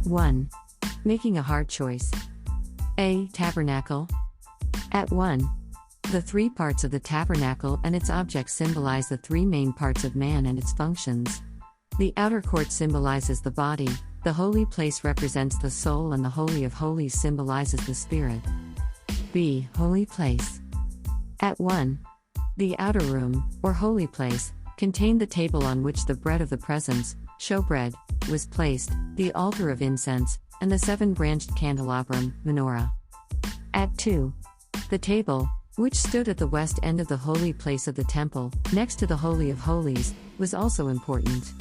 1. Making a hard choice. A. Tabernacle. At 1. The three parts of the tabernacle and its objects symbolize the three main parts of man and its functions. The outer court symbolizes the body, the holy place represents the soul, and the Holy of Holies symbolizes the spirit. B. Holy place. At 1. The outer room, or holy place, contained the table on which the bread of the presence, showbread, was placed, the altar of incense, and the seven-branched candelabrum, menorah. At 2. The table, which stood at the west end of the holy place of the temple, next to the Holy of Holies, was also important.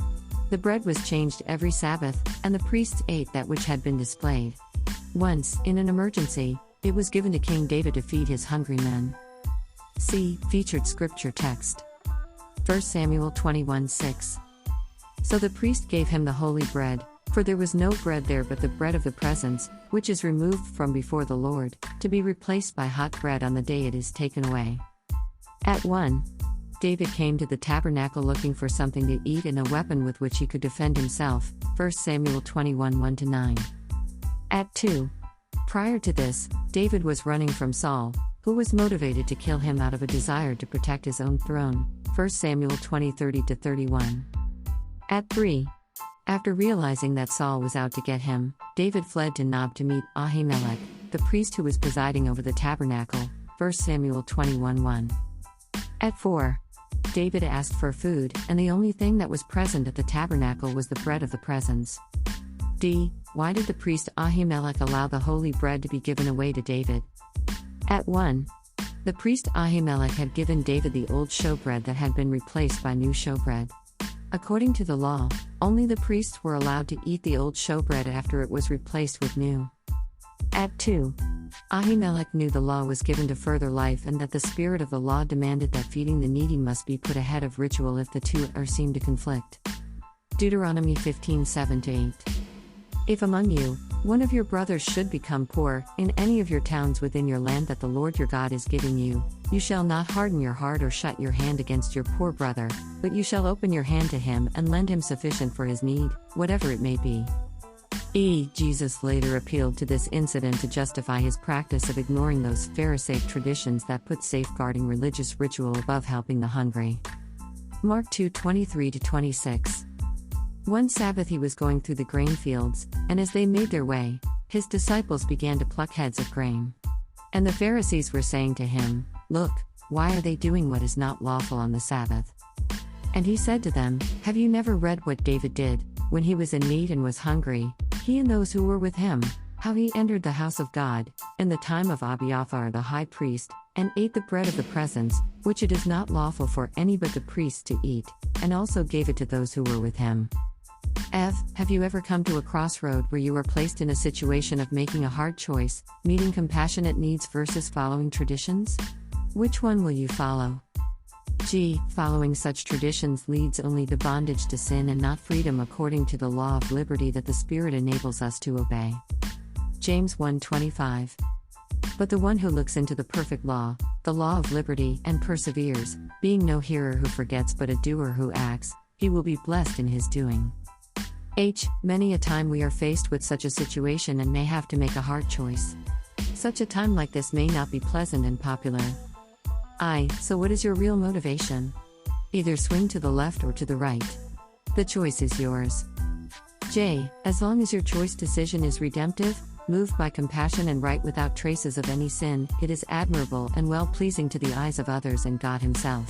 The bread was changed every Sabbath, and the priests ate that which had been displayed. Once, in an emergency, it was given to King David to feed his hungry men. C. Featured scripture text. 1 Samuel 21:6. So the priest gave him the holy bread, for there was no bread there but the bread of the presence, which is removed from before the Lord, to be replaced by hot bread on the day it is taken away. At 1. David came to the tabernacle looking for something to eat and a weapon with which he could defend himself, 1 Samuel 21:1-9. At 2. Prior to this, David was running from Saul, who was motivated to kill him out of a desire to protect his own throne, 1 Samuel 20:30-31. At 3. After realizing that Saul was out to get him, David fled to Nob to meet Ahimelech, the priest who was presiding over the tabernacle, 1 Samuel 21:1. At 4. David asked for food, and the only thing that was present at the tabernacle was the bread of the presence. D. Why did the priest Ahimelech allow the holy bread to be given away to David? At 1. The priest Ahimelech had given David the old showbread that had been replaced by new showbread. According to the law, only the priests were allowed to eat the old showbread after it was replaced with new. At 2. Ahimelech knew the law was given to further life and that the spirit of the law demanded that feeding the needy must be put ahead of ritual if the two are seen to conflict. Deuteronomy 15:7-8. If among you, one of your brothers should become poor, in any of your towns within your land that the Lord your God is giving you, you shall not harden your heart or shut your hand against your poor brother, but you shall open your hand to him and lend him sufficient for his need, whatever it may be. Jesus later appealed to this incident to justify his practice of ignoring those Pharisaic traditions that put safeguarding religious ritual above helping the hungry. Mark 2:23-26. One Sabbath he was going through the grain fields, and as they made their way, his disciples began to pluck heads of grain. And the Pharisees were saying to him, "Look, why are they doing what is not lawful on the Sabbath?" And he said to them, "Have you never read what David did, when he was in need and was hungry, he and those who were with him, how he entered the house of God, in the time of Abiathar the high priest, and ate the bread of the presence, which it is not lawful for any but the priests to eat, and also gave it to those who were with him?" Have you ever come to a crossroad where you are placed in a situation of making a hard choice, meeting compassionate needs versus following traditions? Which one will you follow? G. Following such traditions leads only to bondage to sin and not freedom according to the law of liberty that the Spirit enables us to obey. James 1:25. But the one who looks into the perfect law, the law of liberty, and perseveres, being no hearer who forgets but a doer who acts, he will be blessed in his doing. Many a time we are faced with such a situation and may have to make a hard choice. Such a time like this may not be pleasant and popular. So what is your real motivation? Either swing to the left or to the right. The choice is yours. J. As long as your choice decision is redemptive, moved by compassion and right without traces of any sin, it is admirable and well-pleasing to the eyes of others and God Himself.